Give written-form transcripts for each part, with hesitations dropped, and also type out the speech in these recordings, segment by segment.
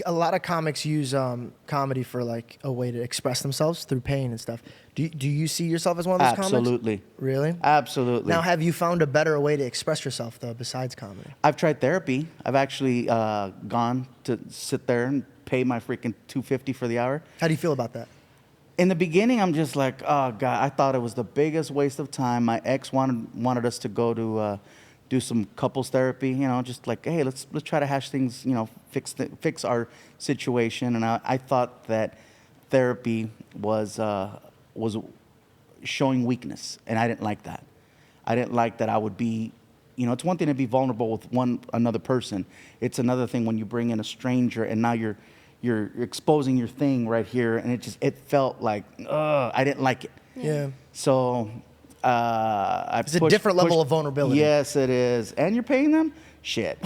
a lot of comics use comedy for like a way to express themselves through pain and stuff. Do you see yourself as one of those comics? Absolutely. Really? Absolutely. Now, have you found a better way to express yourself though besides comedy? I've tried therapy. I've actually gone to sit there and pay my freaking $250 for the hour. How do you feel about that? In the beginning, I'm just like, oh God, I thought it was the biggest waste of time. My ex wanted us to go to do some couples therapy, just like, hey, let's try to hash things, fix our situation. And I thought that therapy was showing weakness, and I didn't like that. I didn't like that I would be, it's one thing to be vulnerable with another person. It's another thing when you bring in a stranger, and now you're exposing your thing right here, and it felt like, I didn't like it. Yeah. So it's a different level of vulnerability. Yes, it is. And you're paying them? Shit.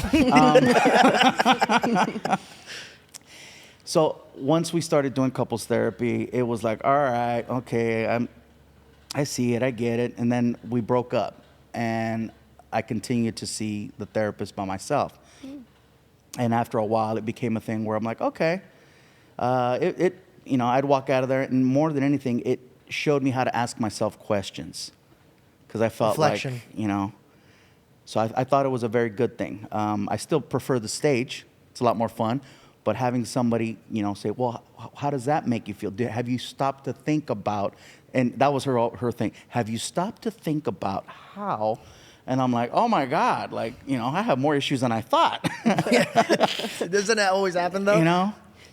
So once we started doing couples therapy, it was like, all right, okay, I see it, I get it. And then we broke up, and I continued to see the therapist by myself. And after a while, it became a thing where I'm like, okay. I'd walk out of there, and more than anything, it showed me how to ask myself questions. Because I felt reflection. So I thought it was a very good thing. I still prefer the stage. It's a lot more fun. But having somebody, say, well, how does that make you feel? Have you stopped to think about, and that was her thing, have you stopped to think about how? And I'm like, oh my God, I have more issues than I thought. Doesn't that always happen though?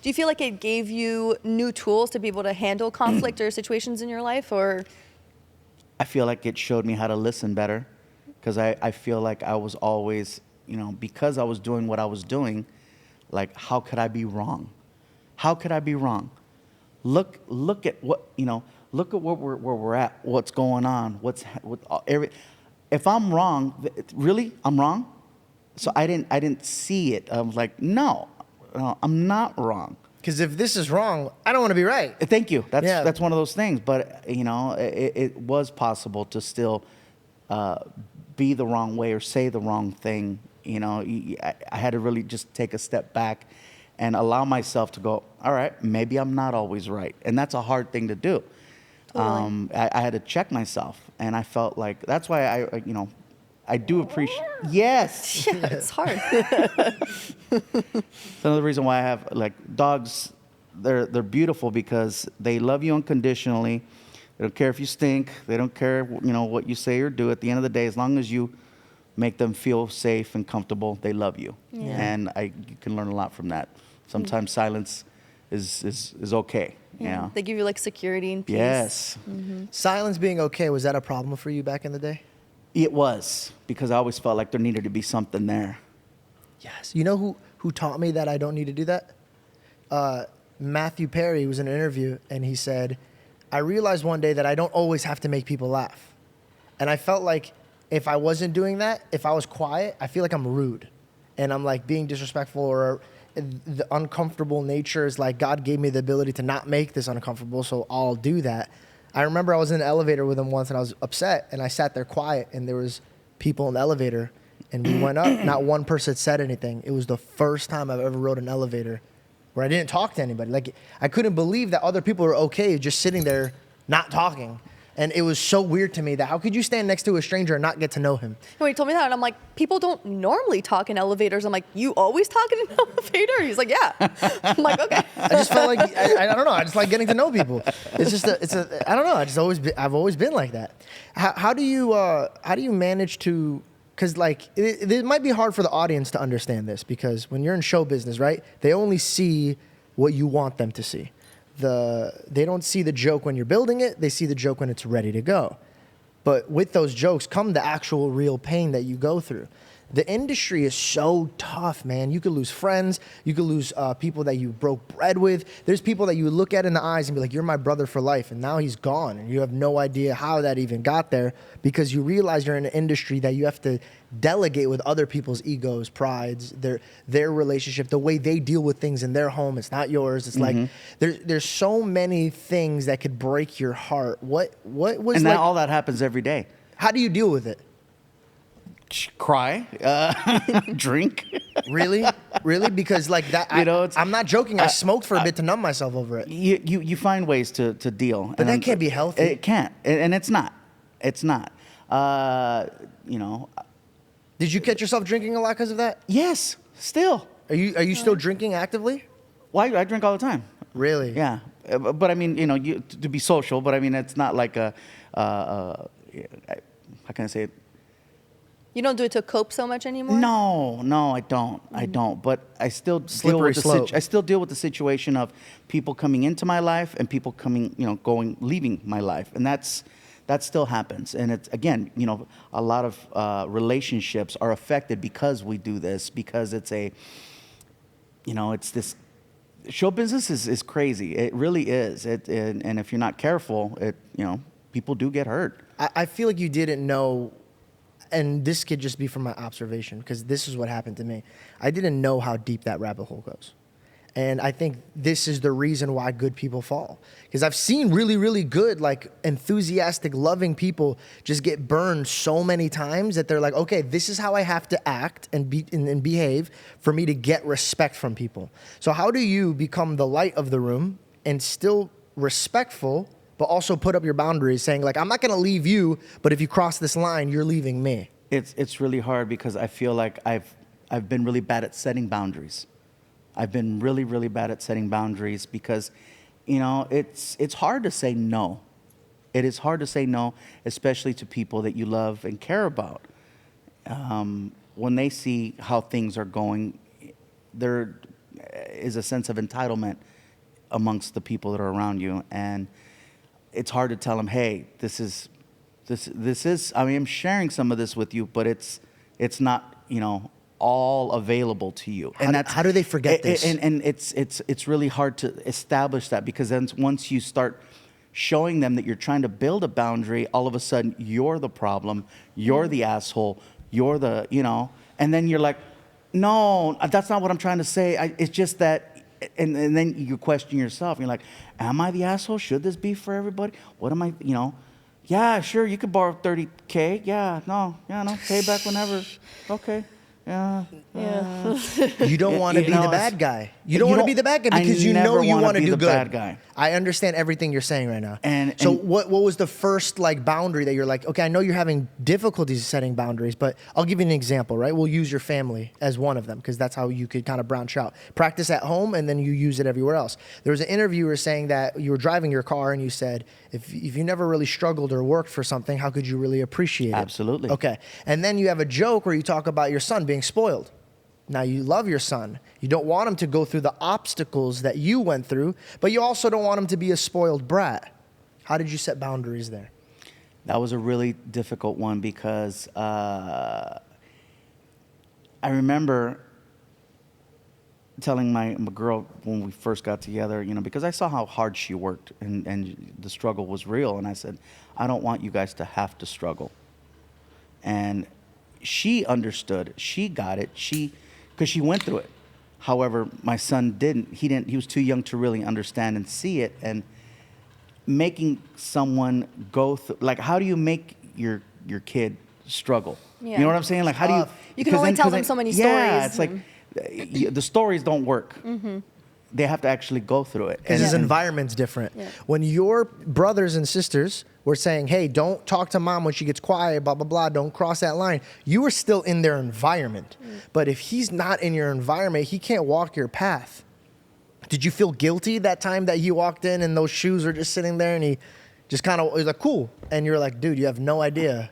Do you feel like it gave you new tools to be able to handle conflict or situations in your life, or? I feel like it showed me how to listen better, because I feel like I was always, because I was doing what I was doing, like, how could I be wrong? How could I be wrong? Look at what, look at where we're at, what's going on, if I'm wrong, really, I'm wrong? So I didn't see it. I was like, no, I'm not wrong. Because if this is wrong, I don't want to be right. Thank you. That's one of those things. But, it was possible to still be the wrong way or say the wrong thing. I had to really just take a step back and allow myself to go, all right, maybe I'm not always right. And that's a hard thing to do. Totally. I had to check myself, and I felt like that's why I do appreciate. Yes. Yeah, it's hard. It's another reason why I have dogs. They're beautiful because they love you unconditionally. They don't care if you stink. They don't care what you say or do. At the end of the day, as long as you make them feel safe and comfortable, they love you. Yeah. And you can learn a lot from that. Sometimes silence is okay. Yeah. They give you security and peace. Yes. Mm-hmm. Silence being okay, was that a problem for you back in the day? It was, because I always felt like there needed to be something there. Yes. You know who taught me that I don't need to do that? Matthew Perry was in an interview, and he said, I realized one day that I don't always have to make people laugh. And I felt like if I wasn't doing that, if I was quiet, I feel like I'm rude. And I'm being disrespectful, or the uncomfortable nature is God gave me the ability to not make this uncomfortable, so I'll do that. I remember I was in an elevator with him once, and I was upset, and I sat there quiet, and there was people in the elevator, and we went up. Not one person said anything. It was the first time I've ever rode an elevator where I didn't talk to anybody. I couldn't believe that other people were okay just sitting there not talking. And it was so weird to me that how could you stand next to a stranger and not get to know him? When he told me that, and I'm like, people don't normally talk in elevators. I'm like, you always talk in an elevator? He's like, yeah. I'm like, okay. I just felt like, I don't know. I just like getting to know people. It's just I don't know. I've always been like that. How do you manage to, because it might be hard for the audience to understand this, because when you're in show business, right, they only see what you want them to see. They don't see the joke when you're building it. They see the joke when it's ready to go. But with those jokes come the actual real pain that you go through. The industry is so tough, man. You could lose friends. You could lose people that you broke bread with. There's people that you look at in the eyes and be like, you're my brother for life. And now he's gone. And you have no idea how that even got there, because you realize you're in an industry that you have to delegate with other people's egos, prides, their relationship, the way they deal with things in their home. It's not yours. It's there's so many things that could break your heart. What was and all that happens every day. How do you deal with it? Cry, drink. Really? Really? Because like that, You know, it's- I'm not joking. I smoked for a bit to numb myself over it. You find ways to deal. But that can't be healthy. It can't, and it's not. It's not. You know. Did you catch yourself drinking a lot because of that? Yes. Still. Are you still drinking actively? Why I drink all the time. Really? Yeah, but I mean, you know, to be social. But I mean, it's not like how can I say it? You don't do it to cope so much anymore? No, I don't. I don't. But I still Slippery slope. I still deal with the situation of people coming into my life and people coming, you know, leaving my life, and that still happens. And it's, again, you know, a lot of relationships are affected because we do this, because it's it's this. Show business is crazy. It really is. And if you're not careful, people do get hurt. I feel like you didn't know, and this could just be from my observation, because this is what happened to me. I didn't know how deep that rabbit hole goes. And I think this is the reason why good people fall. Because I've seen really, really good, like enthusiastic, loving people just get burned so many times that they're like, okay, this is how I have to act and behave for me to get respect from people. So how do you become the light of the room and still respectful, but also put up your boundaries, saying like, I'm not going to leave you, but if you cross this line, you're leaving me? It's really hard because I feel like I've been really bad at setting boundaries. I've been really, really bad at setting boundaries because, it's hard to say no. It is hard to say no, especially to people that you love and care about. When they see how things are going, there is a sense of entitlement amongst the people that are around you, and it's hard to tell them, hey, this is. I mean, I'm sharing some of this with you, but it's not, all available to you. And how do they forget this? And it's really hard to establish that, because then once you start showing them that you're trying to build a boundary, all of a sudden you're the problem, you're the asshole, you're the, and then you're like, no, that's not what I'm trying to say. It's just that, and then you question yourself. You're like, am I the asshole? Should this be for everybody? What am I, Yeah, sure, you could borrow $30K. Yeah, no, pay back whenever. Okay. Yeah. You don't want to be the bad guy. You don't want to be the bad guy because you know you want to do good. Bad guy. I understand everything you're saying right now. So what was the first boundary that you're like, okay, I know you're having difficulties setting boundaries, but I'll give you an example, right? We'll use your family as one of them because that's how you could kind of branch out. Practice at home and then you use it everywhere else. There was an interviewer saying that you were driving your car and you said, if you never really struggled or worked for something, how could you really appreciate it? Absolutely. Okay. And then you have a joke where you talk about your son being spoiled. Now, you love your son. You don't want him to go through the obstacles that you went through, but you also don't want him to be a spoiled brat. How did you set boundaries there? That was a really difficult one because I remember telling my girl when we first got together, because I saw how hard she worked and the struggle was real. And I said, I don't want you guys to have to struggle. And she understood. She got it. Because she went through it. However, my son didn't. He was too young to really understand and see it. And making someone go through, how do you make your kid struggle? Yeah. You know what I'm saying? How do you? You can only tell them so many stories. Yeah, it's like the stories don't work. Mm-hmm. They have to actually go through it. Because his environment's different. Yeah. When your brothers and sisters were saying, hey, don't talk to mom when she gets quiet, blah, blah, blah, don't cross that line, you were still in their environment. But if he's not in your environment, he can't walk your path. Did you feel guilty that time that he walked in and those shoes were just sitting there and he just kind of was like, cool. And you're like, dude, you have no idea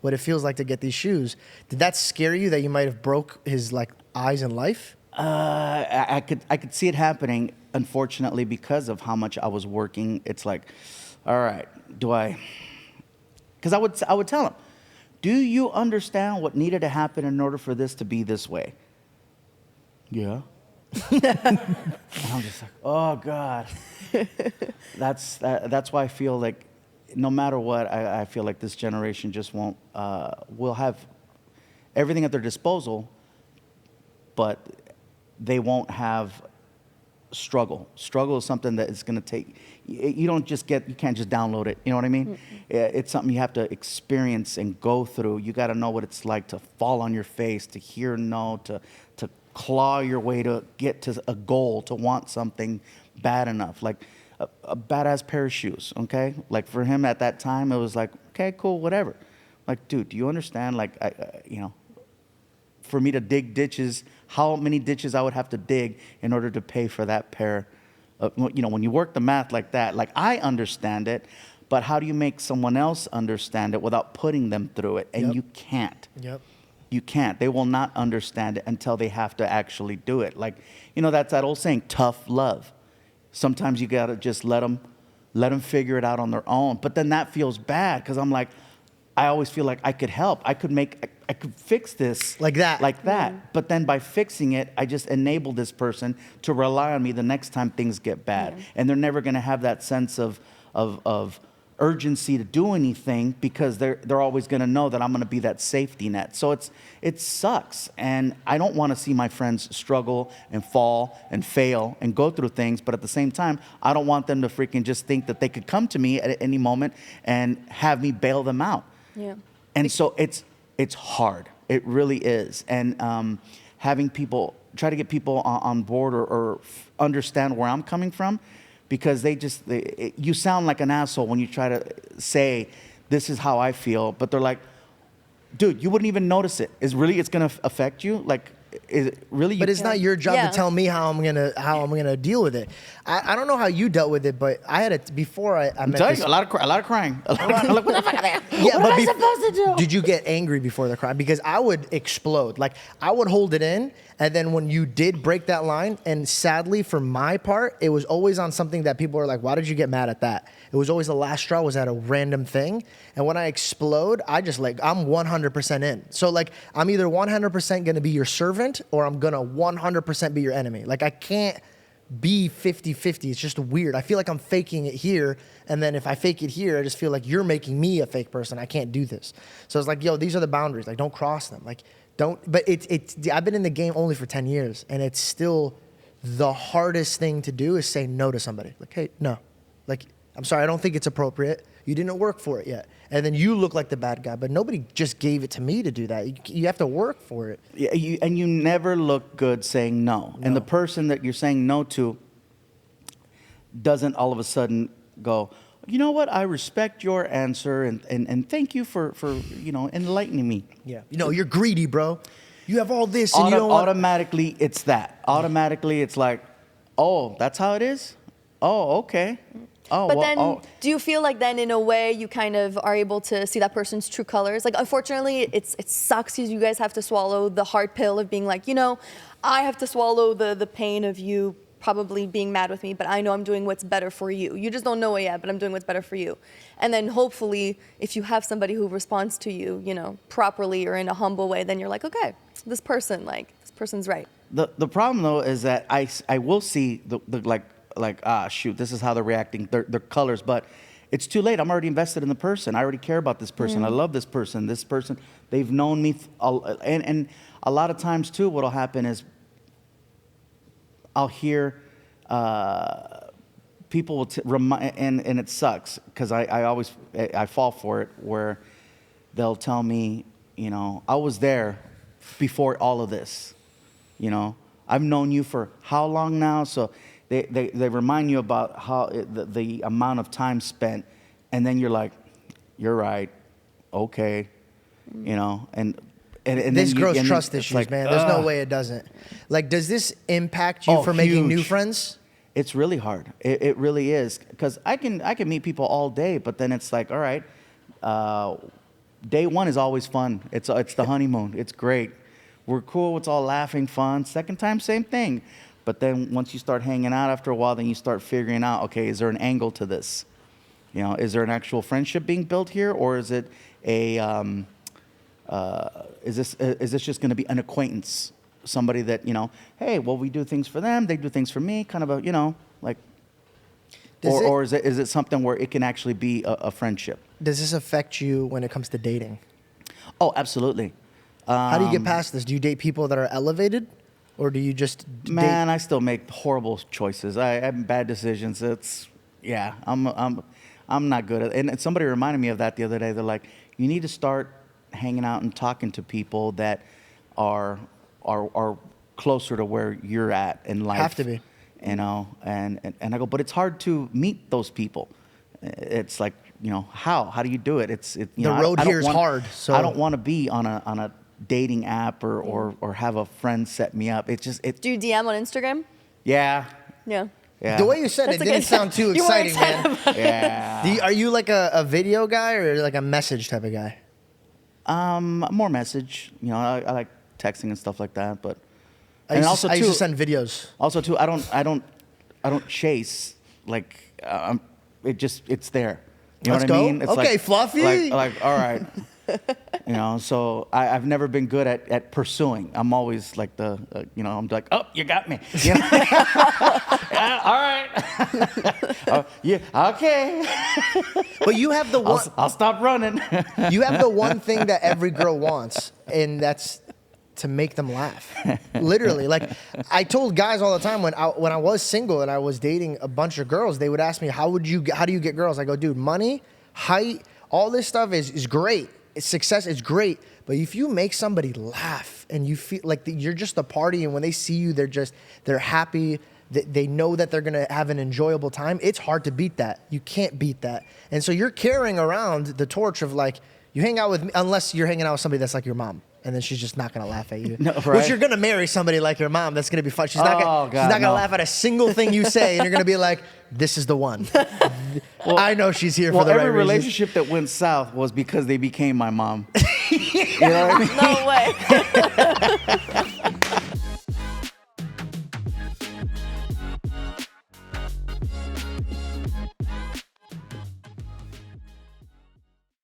what it feels like to get these shoes. Did that scare you that you might have broke his eyes in life? I could see it happening, unfortunately, because of how much I was working. It's like, all right, because I would tell him, do you understand what needed to happen in order for this to be this way? Yeah. And I'm just like, oh God. That's why I feel like no matter what, I feel like this generation just won't, will have everything at their disposal, but they won't have struggle. Struggle is something that is going to take. You can't just download it. You know what I mean? It's something you have to experience and go through. You got to know what it's like to fall on your face, to hear no, to claw your way to get to a goal, to want something bad enough. Like a badass pair of shoes, okay? Like for him at that time, it was like, okay, cool, whatever. Like, dude, do you understand? Like, for me to dig ditches, how many ditches I would have to dig in order to pay for that pair of, when you work the math like that, like I understand it, but how do you make someone else understand it without putting them through it? And you can't. Yep. You can't. They will not understand it until they have to actually do it. Like, that's that old saying, tough love. Sometimes you got to just let them figure it out on their own. But then that feels bad because I'm like, I always feel like I could help. I could fix this. Like that. Like that. But then by fixing it, I just enable this person to rely on me the next time things get bad. And they're never going to have that sense of urgency to do anything because they're always going to know that I'm going to be that safety net. So it sucks. And I don't want to see my friends struggle and fall and fail and go through things. But at the same time, I don't want them to freaking just think that they could come to me at any moment and have me bail them out. Yeah. And so it's hard. It really is. And having people, try to get people on board or understand where I'm coming from, because you sound like an asshole when you try to say, this is how I feel. But they're like, dude, you wouldn't even notice it. It's going to affect you? Like, is it really? But it's not your job to tell me how I'm gonna deal with it. I don't know how you dealt with it, but I had it before I met this. A lot of crying. Like, what the fuck are they? Yeah, what am I supposed to do? Did you get angry before the crime? Because I would explode. Like I would hold it in, and then when you did break that line, and sadly for my part, it was always on something that people were like, "Why did you get mad at that?" It was always the last straw was at a random thing, and when I explode, I'm 100% in. So like I'm either 100% gonna be your servant or I'm gonna 100% be your enemy. Like I can't be 50-50. It's just weird. I feel like I'm faking it here, and then if I fake it here, I just feel like you're making me a fake person. I can't do this. So it's like, yo, these are the boundaries. Like don't cross them. Like don't. But it's. I've been in the game only for 10 years, and it's still the hardest thing to do is say no to somebody. Like, hey, no. Like, I'm sorry, I don't think it's appropriate. You didn't work for it yet. And then you look like the bad guy, but nobody just gave it to me to do that. You have to work for it. Yeah, you never look good saying no. And the person that you're saying no to doesn't all of a sudden go, you know what, I respect your answer and thank you for enlightening me. Yeah. You're greedy, bro. You have all this and you don't automatically it's that. Automatically it's like, oh, that's how it is? Oh, okay. Oh, but then, do you feel like then in a way you kind of are able to see that person's true colors? Like, unfortunately, it sucks because you guys have to swallow the hard pill of being like, I have to swallow the pain of you probably being mad with me, but I know I'm doing what's better for you. You just don't know it yet, but I'm doing what's better for you. And then hopefully, if you have somebody who responds to you, properly or in a humble way, then you're like, okay, this person's right. The problem though is that I will see shoot, this is how they're reacting, their colors, but it's too late. I'm already invested in the person. I already care about this person. I love this person. This person, they've known me. And a lot of times, too, what will happen is I'll hear people will remind, and it sucks because I fall for it, where they'll tell me, I was there before all of this. I've known you for how long now? So they remind you about how the amount of time spent, and then you're like, you're right, okay, and this grows trust issues, like, man. There's no way it doesn't. Like, does this impact you for making new friends? It's really hard. It really is, because I can meet people all day, but then it's like, all right, day one is always fun. It's the honeymoon. It's great. We're cool. It's all laughing, fun. Second time, same thing. But then once you start hanging out after a while, then you start figuring out, okay, is there an angle to this? Is there an actual friendship being built here, or is it is this just going to be an acquaintance? Somebody that, hey, well, we do things for them, they do things for me, kind of a, like, or is it something where it can actually be a friendship? Does this affect you when it comes to dating? Oh, absolutely. How do you get past this? Do you date people that are elevated? or do you just Man, I still make horrible choices. I have bad decisions. I'm not good at it. And somebody reminded me of that the other day. They're like, you need to start hanging out and talking to people that are closer to where you're at in life. Have to be. You know, and I go, but it's hard to meet those people. It's like, you know, how do you do it? The road here is hard. So I don't want to be on a dating app or have a friend set me up. Do you DM on Instagram? Yeah. Yeah. Yeah. The way you said it didn't sound too You weren't exciting, man. excited. Yeah. Are you like a video guy or like a message type of guy? More message. You know, I like texting and stuff like that, but I used to send videos. Also, too, I don't chase. Like, it's there. You know Let's what I go. mean? It's Okay, like, Fluffy. Like, all right. You know, so I've never been good at pursuing. I'm always like I'm like, oh, you got me. You know? Yeah, all right. Yeah, okay. But you have the one. I'll stop running. You have the one thing that every girl wants, and that's to make them laugh. Literally, like I told guys all the time when I was single and I was dating a bunch of girls, they would ask me, how do you get girls? I go, dude, money, height, all this stuff is great. Success is great, but if you make somebody laugh and you feel like you're just a party, and when they see you, they're happy. They know that they're gonna have an enjoyable time. It's hard to beat that. You can't beat that. And so you're carrying around the torch of like, you hang out with me, unless you're hanging out with somebody that's like your mom, and then she's just not gonna laugh at you. No, right? Which you're gonna marry somebody like your mom. That's gonna be fun. She's not gonna laugh at a single thing you say, and you're gonna be like, this is the one. Well, I know she's here for the right every reason. relationship that went south was because they became my mom. You know what I mean? No way.